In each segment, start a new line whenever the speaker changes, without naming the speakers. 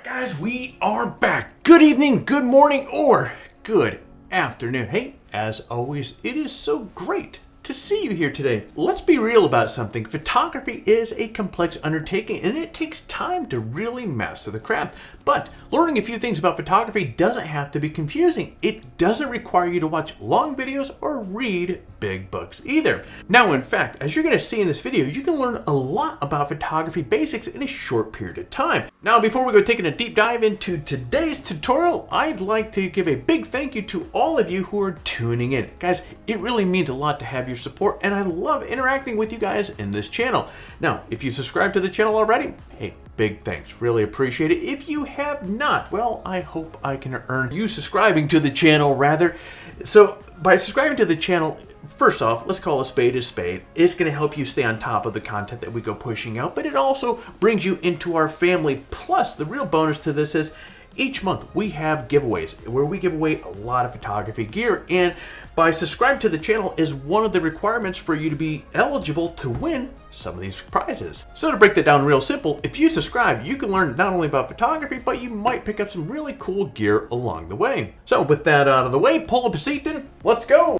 Guys, we are back. Good evening, good morning, or good afternoon. Hey, as always, it is so great to see you here today. Let's be real about something. Photography is a complex undertaking and it takes time to really master the craft. But learning a few things about photography doesn't have to be confusing. It doesn't require you to watch long videos or read big books either. Now, in fact, as you're going to see in this video, you can learn a lot about photography basics in a short period of time. Now, before we go taking a deep dive into today's tutorial, I'd like to give a big thank you to all of you who are tuning in. Guys, it really means a lot to have your support, and I love interacting with you guys in this channel. Now, if you subscribe to the channel already, hey, big thanks. Really appreciate it. If you have not, well, I hope I can earn you subscribing to the channel rather. So by subscribing to the channel, first off, let's call a spade a spade. It's going to help you stay on top of the content that we go pushing out, but it also brings you into our family. Plus, the real bonus to this is each month we have giveaways where we give away a lot of photography gear, and by subscribing to the channel is one of the requirements for you to be eligible to win some of these prizes. So to break that down real simple, if you subscribe, you can learn not only about photography, but you might pick up some really cool gear along the way. So with that out of the way, pull up a seat and let's go.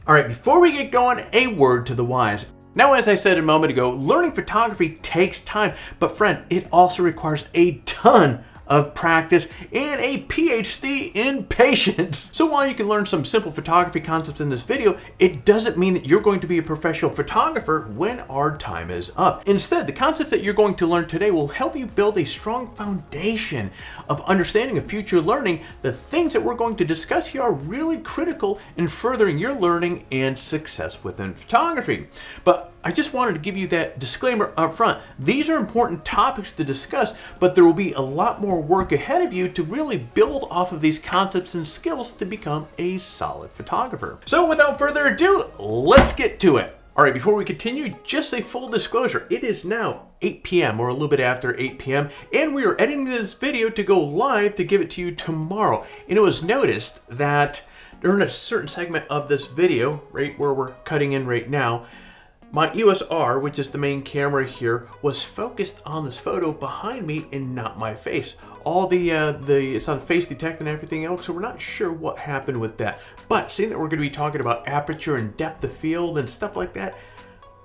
All right, before we get going, a word to the wise. Now, as I said a moment ago, learning photography takes time, but friend, it also requires a ton of practice and a PhD in patience. So while you can learn some simple photography concepts in this video, it doesn't mean that you're going to be a professional photographer when our time is up. Instead, the concept that you're going to learn today will help you build a strong foundation of understanding of future learning. The things that we're going to discuss here are really critical in furthering your learning and success within photography. But I just wanted to give you that disclaimer up front. These are important topics to discuss, but there will be a lot more work ahead of you to really build off of these concepts and skills to become a solid photographer. So without further ado, let's get to it. All right, before we continue, just a full disclosure. It is now 8 p.m. or a little bit after 8 p.m. and we are editing this video to go live to give it to you tomorrow. And it was noticed that during a certain segment of this video, right where we're cutting in right now, my EOS R, which is the main camera here, was focused on this photo behind me and not my face. All it's on face detect and everything else, so we're not sure what happened with that. But seeing that we're going to be talking about aperture and depth of field and stuff like that,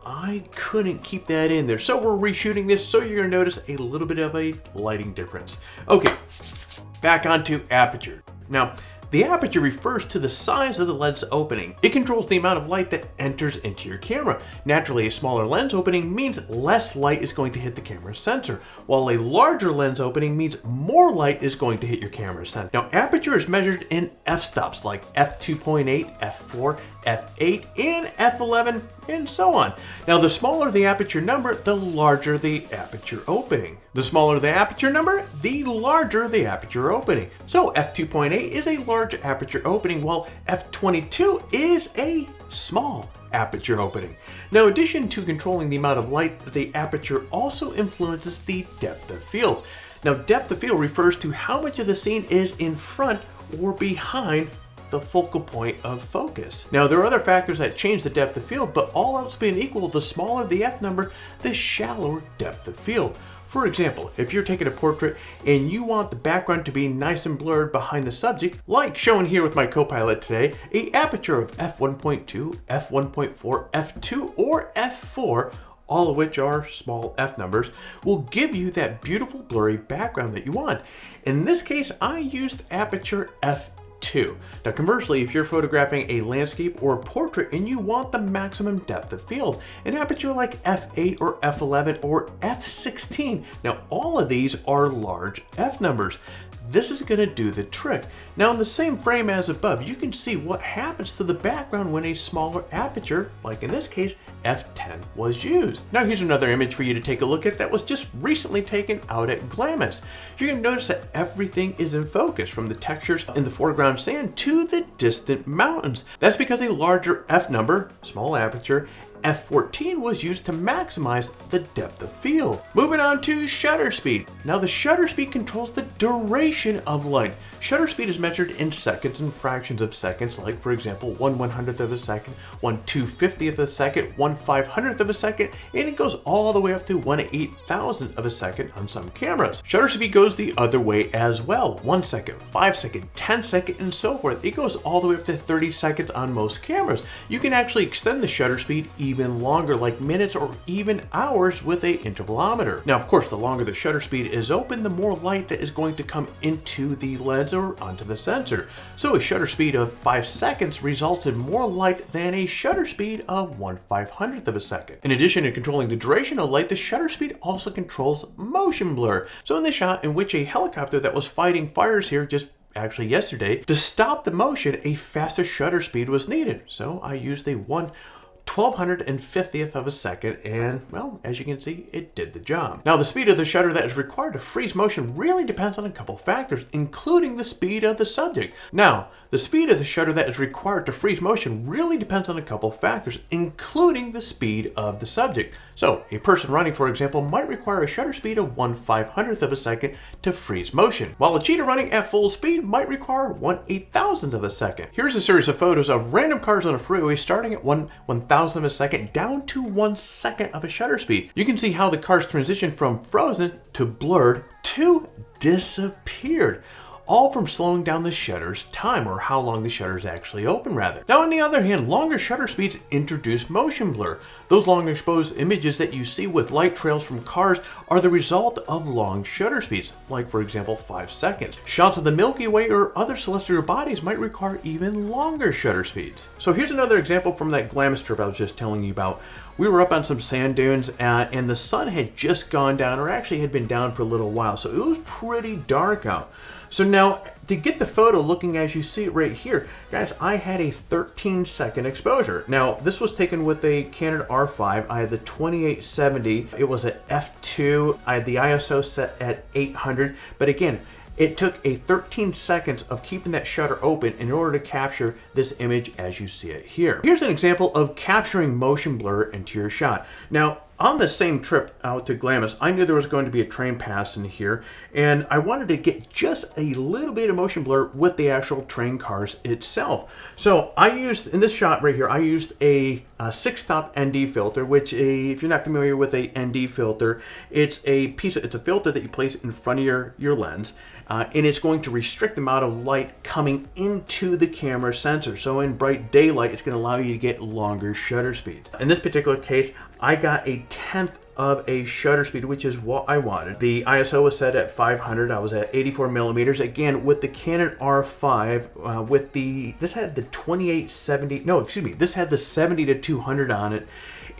I couldn't keep that in there. So we're reshooting this, so you're going to notice a little bit of a lighting difference. Okay, back onto aperture. Now, the aperture refers to the size of the lens opening. It controls the amount of light that enters into your camera. Naturally, a smaller lens opening means less light is going to hit the camera's sensor, while a larger lens opening means more light is going to hit your camera's sensor. Now, aperture is measured in f-stops like f2.8, f4, f8, and f11, and so on. Now, the smaller the aperture number, the larger the aperture opening. The smaller the aperture number, the larger the aperture opening. So f2.8 is a large aperture opening, while f22 is a small aperture opening. Now, in addition to controlling the amount of light, the aperture also influences the depth of field. Now, depth of field refers to how much of the scene is in front or behind the focal point of focus. Now, there are other factors that change the depth of field, but all else being equal, the smaller the f number, the shallower depth of field. For example, if you're taking a portrait and you want the background to be nice and blurred behind the subject, like shown here with my co-pilot today, a aperture of f1.2, f1.4, f2, or f4, all of which are small f numbers, will give you that beautiful blurry background that you want. In this case, I used aperture f2. Now, conversely, if you're photographing a landscape or a portrait and you want the maximum depth of field, an aperture like f8 or f11 or f16. Now, all of these are large f numbers. This is going to do the trick. Now, in the same frame as above, you can see what happens to the background when a smaller aperture, like in this case, f10, was used. Now, here's another image for you to take a look at that was just recently taken out at Glamis. You're going to notice that everything is in focus, from the textures in the foreground sand to the distant mountains. That's because a larger f number, small aperture, F14 was used to maximize the depth of field. Moving on to shutter speed. Now the shutter speed controls the duration of light. Shutter speed is measured in seconds and fractions of seconds, like for example 1/100th of a second, 1/250th of a second, 1/500th of a second, and it goes all the way up to 1/8000th of a second on some cameras. Shutter speed goes the other way as well. 1 second, 5 second, 10 second, and so forth. It goes all the way up to 30 seconds on most cameras. You can actually extend the shutter speed even longer, like minutes or even hours with a intervalometer. Now, of course, the longer the shutter speed is open, the more light that is going to come into the lens or onto the sensor. So a shutter speed of 5 seconds results in more light than a shutter speed of 1/500th of a second. In addition to controlling the duration of light, the shutter speed also controls motion blur. So in this shot in which a helicopter that was fighting fires here just actually yesterday, to stop the motion, a faster shutter speed was needed. So I used a 1/1250th of a second, and well, as you can see, it did the job. Now the speed of the shutter that is required to freeze motion really depends on a couple factors, including the speed of the subject. Now, the speed of the shutter that is required to freeze motion really depends on a couple factors, including the speed of the subject. So a person running, for example, might require a shutter speed of 1/500th of a second to freeze motion, while a cheetah running at full speed might require 1/8000th of a second. Here's a series of photos of random cars on a freeway starting at 1/1000th of a second down to 1 second of a shutter speed. You can see how the cars transition from frozen to blurred to disappeared, all from slowing down the shutter's time, or how long the shutter is actually open rather. Now on the other hand, longer shutter speeds introduce motion blur. Those long exposed images that you see with light trails from cars are the result of long shutter speeds, like for example 5 seconds. Shots of the Milky Way or other celestial bodies might require even longer shutter speeds. So here's another example from that Glamis trip I was just telling you about. We were up on some sand dunes and the sun had just gone down, or actually had been down for a little while, so it was pretty dark out. So now, to get the photo looking as you see it right here, guys, I had a 13-second exposure. Now, this was taken with a Canon R5. I had the 2870. It was at f2. I had the ISO set at 800. But again, it took a 13 seconds of keeping that shutter open in order to capture this image as you see it here. Here's an example of capturing motion blur into your shot. Now, on the same trip out to Glamis, I knew there was going to be a train passing here, and I wanted to get just a little bit of motion blur with the actual train cars itself. So I used, in this shot right here, I used a 6-stop ND filter, which if you're not familiar with a ND filter, it's a filter that you place in front of your lens, and it's going to restrict the amount of light coming into the camera sensor. So in bright daylight, it's going to allow you to get longer shutter speeds. In this particular case, I got a 1/10 of a shutter speed, which is what I wanted. The ISO was set at 500. I was at 84 millimeters. Again, with the Canon R5, this had the 2870, no, excuse me, this had the 70-200 on it.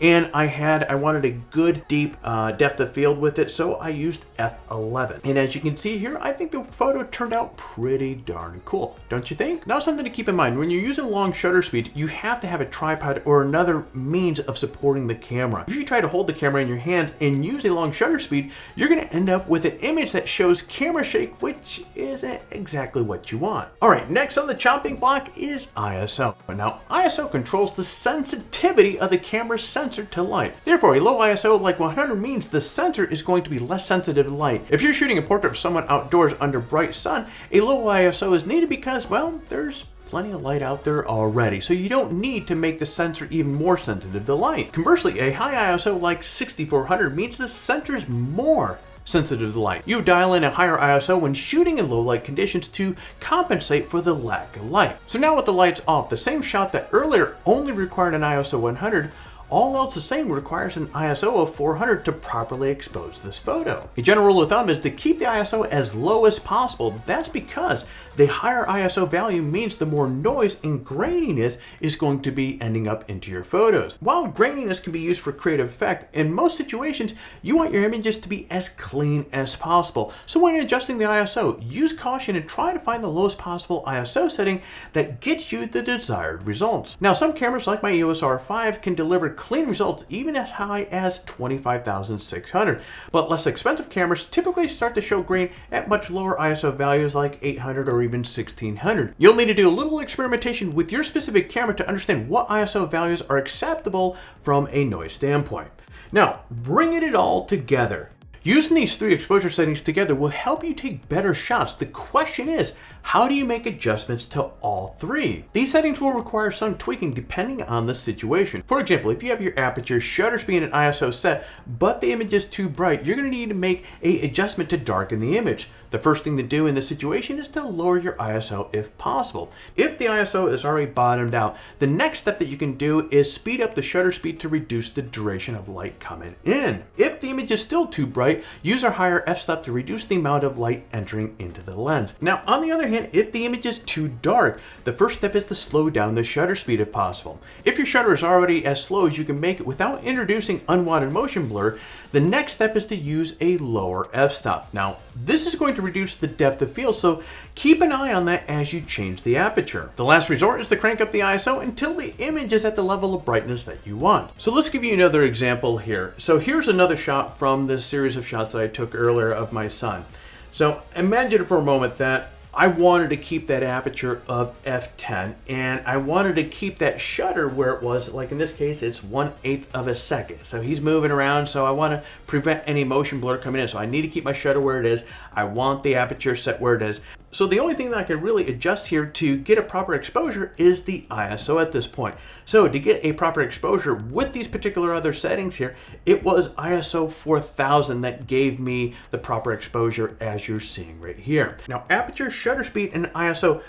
And I wanted a good deep depth of field with it, so I used f11. And as you can see here, I think the photo turned out pretty darn cool, don't you think? Now, something to keep in mind, when you're using long shutter speeds, you have to have a tripod or another means of supporting the camera. If you try to hold the camera in your hands and use a long shutter speed, you're gonna end up with an image that shows camera shake, which isn't exactly what you want. All right, next on the chopping block is ISO. Now, ISO controls the sensitivity of the camera's sensor to light. Therefore, a low ISO like 100 means the sensor is going to be less sensitive to light. If you're shooting a portrait of someone outdoors under bright sun, a low ISO is needed because, well, there's plenty of light out there already, so you don't need to make the sensor even more sensitive to light. Conversely, a high ISO like 6400 means the sensor is more sensitive to light. You dial in a higher ISO when shooting in low light conditions to compensate for the lack of light. So now with the lights off, the same shot that earlier only required an ISO 100, all else the same requires an ISO of 400 to properly expose this photo. A general rule of thumb is to keep the ISO as low as possible. That's because the higher ISO value means the more noise and graininess is going to be ending up into your photos. While graininess can be used for creative effect, in most situations, you want your images to be as clean as possible. So when adjusting the ISO, use caution and try to find the lowest possible ISO setting that gets you the desired results. Now, some cameras like my EOS R5 can deliver clean results even as high as 25,600. But less expensive cameras typically start to show grain at much lower ISO values like 800 or even 1600. You'll need to do a little experimentation with your specific camera to understand what ISO values are acceptable from a noise standpoint. Now, bringing it all together. Using these three exposure settings together will help you take better shots. The question is, how do you make adjustments to all three? These settings will require some tweaking depending on the situation. For example, if you have your aperture, shutter speed, and ISO set, but the image is too bright, you're going to need to make an adjustment to darken the image. The first thing to do in this situation is to lower your ISO if possible. If the ISO is already bottomed out, the next step that you can do is speed up the shutter speed to reduce the duration of light coming in. If the image is still too bright, use our higher f-stop to reduce the amount of light entering into the lens. Now, on the other hand, if the image is too dark, the first step is to slow down the shutter speed if possible. If your shutter is already as slow as you can make it without introducing unwanted motion blur, the next step is to use a lower f-stop. Now, this is going to reduce the depth of field, so keep an eye on that as you change the aperture. The last resort is to crank up the ISO until the image is at the level of brightness that you want. So let's give you another example here. So here's another shot from this series of shots that I took earlier of my son. So imagine for a moment that I wanted to keep that aperture of f10 and I wanted to keep that shutter where it was, like in this case, it's 1/8 of a second. So he's moving around, so I want to prevent any motion blur coming in. So I need to keep my shutter where it is. I want the aperture set where it is. So the only thing that I can really adjust here to get a proper exposure is the ISO at this point. So to get a proper exposure with these particular other settings here, it was ISO 4000 that gave me the proper exposure as you're seeing right here. Now aperture, shutter speed, and ISO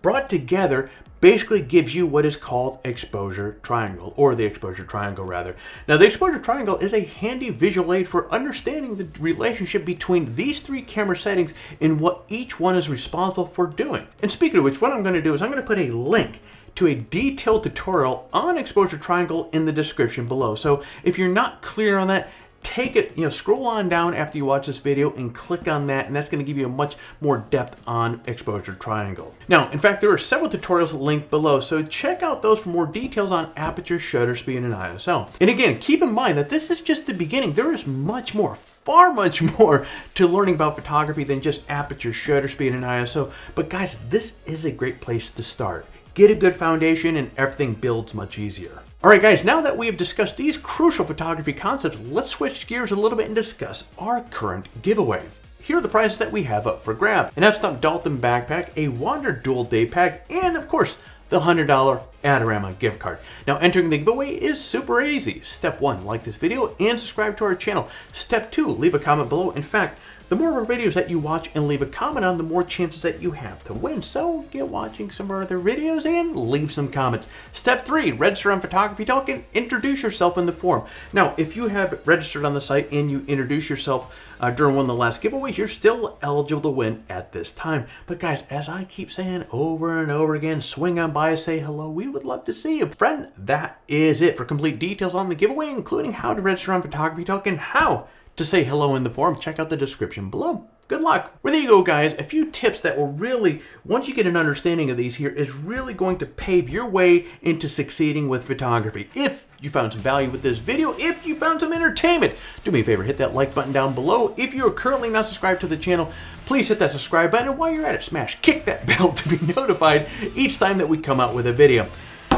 brought together basically gives you what is called exposure triangle, or the exposure triangle rather. Now the exposure triangle is a handy visual aid for understanding the relationship between these three camera settings and what each one is responsible for doing. And speaking of which, what I'm going to do is I'm going to put a link to a detailed tutorial on exposure triangle in the description below. So if you're not clear on that, take it, scroll on down after you watch this video and click on that, and that's going to give you a much more depth on exposure triangle. Now, in fact, there are several tutorials linked below, so check out those for more details on aperture, shutter speed, and ISO. And again, keep in mind that this is just the beginning. There is much more, far much more to learning about photography than just aperture, shutter speed, and ISO. But guys, this is a great place to start. Get a good foundation and everything builds much easier. Alright guys, now that we have discussed these crucial photography concepts, let's switch gears a little bit and discuss our current giveaway. Here are the prizes that we have up for grab: an F-Stop Dalton backpack, a Wander dual day pack, and of course, the $100 Adorama gift card. Now entering the giveaway is super easy. Step 1, like this video and subscribe to our channel. Step 2, leave a comment below. In fact, the more of our videos that you watch and leave a comment on, the more chances that you have to win. So get watching some of our other videos and leave some comments. Step 3, register on PhotographyTalk and introduce yourself in the forum. Now, if you have registered on the site and you introduce yourself during one of the last giveaways, you're still eligible to win at this time. But guys, as I keep saying over and over again, swing on by, say hello. We would love to see you. Friend, that is it. For complete details on the giveaway, including how to register on PhotographyTalk and how to say hello in the forum, check out the description below. Good luck. Well, there you go, guys. A few tips that will really, once you get an understanding of these here, is really going to pave your way into succeeding with photography. If you found some value with this video, if you found some entertainment, do me a favor, hit that like button down below. If you are currently not subscribed to the channel, please hit that subscribe button. And while you're at it, smash, kick that bell to be notified each time that we come out with a video.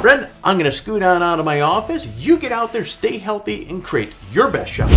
Friend, I'm going to scoot on out of my office. You get out there, stay healthy, and create your best shot.